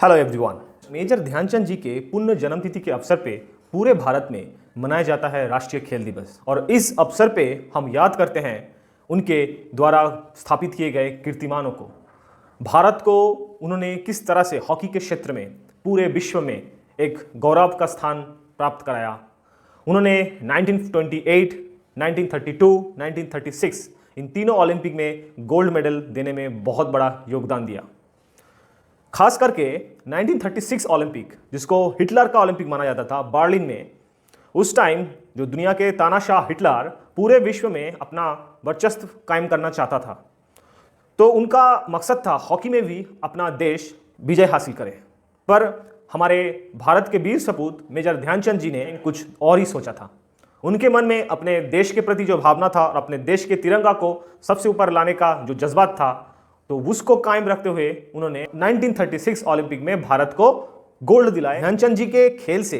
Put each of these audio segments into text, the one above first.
Hello everyone. Major Dhyanchand जी के पुण्य जन्मतिथि के अवसर पे पूरे भारत में मनाया जाता है राष्ट्रीय खेल दिवस और इस अवसर पे हम याद करते हैं उनके द्वारा स्थापित किए गए कीर्तिमानों को। भारत को उन्होंने किस तरह से हॉकी के क्षेत्र में पूरे विश्व में एक गौरव का स्थान प्राप्त कराया। उन्होंने 1928, 1932, 1936 इन तीनों ओलंपिक में गोल्ड मेडल देने में बहुत बड़ा योगदान दिया। खास करके 1936 ओलंपिक, जिसको हिटलर का ओलंपिक माना जाता था, बर्लिन में, उस टाइम जो दुनिया के तानाशाह हिटलर पूरे विश्व में अपना वर्चस्व कायम करना चाहता था, तो उनका मकसद था हॉकी में भी अपना देश विजय हासिल करे। पर हमारे भारत के वीर सपूत मेजर ध्यानचंद जी ने कुछ और ही सोचा था। उनके मन में अपने देश के प्रति जो भावना था और अपने देश के तिरंगा को सबसे ऊपर लाने का जो जज्बात था, तो उसको कायम रखते हुए उन्होंने 1936 ओलंपिक में भारत को गोल्ड दिलाया। ध्यानचंद जी के खेल से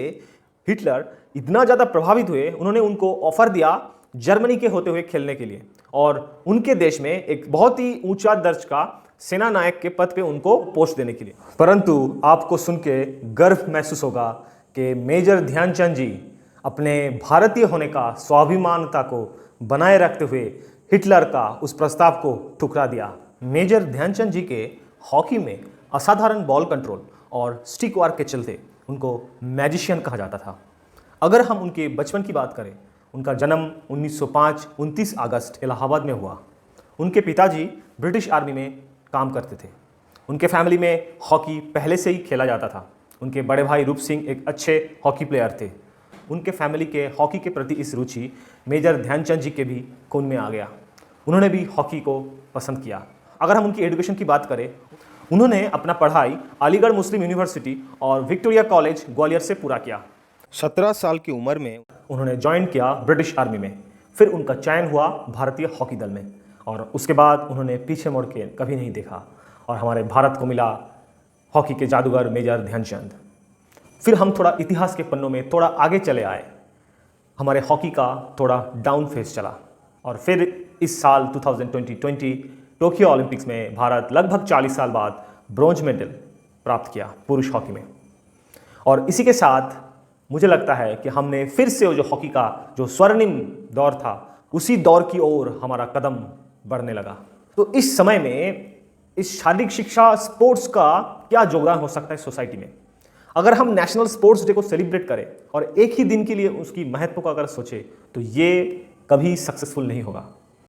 हिटलर इतना ज़्यादा प्रभावित हुए, उन्होंने उनको ऑफर दिया जर्मनी के होते हुए खेलने के लिए और उनके देश में एक बहुत ही ऊंचा दर्ज का सेना नायक के पद पे उनको पोस्ट देने के लिए। परंतु आपको सुन के गर्व महसूस होगा कि मेजर ध्यानचंद जी अपने भारतीय होने का स्वाभिमानता को बनाए रखते हुए हिटलर का उस प्रस्ताव को ठुकरा दिया। मेजर ध्यानचंद जी के हॉकी में असाधारण बॉल कंट्रोल और स्टिक वर्क के चलते उनको मैजिशियन कहा जाता था। अगर हम उनके बचपन की बात करें, उनका जन्म 1905 29 अगस्त इलाहाबाद में हुआ। उनके पिताजी ब्रिटिश आर्मी में काम करते थे। उनके फैमिली में हॉकी पहले से ही खेला जाता था। उनके बड़े भाई रूप सिंह एक अच्छे हॉकी प्लेयर थे। उनके फैमिली के हॉकी के प्रति इस रुचि मेजर ध्यानचंद जी के भी खून में आ गया। उन्होंने भी हॉकी को पसंद किया। अगर हम उनकी एजुकेशन की बात करें, उन्होंने अपना पढ़ाई अलीगढ़ मुस्लिम यूनिवर्सिटी और विक्टोरिया कॉलेज ग्वालियर से पूरा किया। 17 साल की उम्र में उन्होंने ज्वाइन किया ब्रिटिश आर्मी में। फिर उनका चयन हुआ भारतीय हॉकी दल में और उसके बाद उन्होंने पीछे मुड़ के कभी नहीं देखा और हमारे भारत को मिला हॉकी के जादूगर मेजर ध्यानचंद। फिर हम थोड़ा इतिहास के पन्नों में थोड़ा आगे चले आए। हमारे हॉकी का थोड़ा डाउन फेज चला और फिर इस साल 2020 टोक्यो ओलंपिक्स में भारत लगभग 40 साल बाद ब्रॉन्ज मेडल प्राप्त किया पुरुष हॉकी में। और इसी के साथ मुझे लगता है कि हमने फिर से जो हॉकी का जो स्वर्णिम दौर था, उसी दौर की ओर हमारा कदम बढ़ने लगा। तो इस समय में इस शारीरिक शिक्षा स्पोर्ट्स का क्या योगदान हो सकता है सोसाइटी में? अगर हम नेशनल स्पोर्ट्स डे को सेलिब्रेट करें और एक ही दिन के लिए उसकी महत्व को अगर सोचें, तो ये कभी सक्सेसफुल नहीं होगा।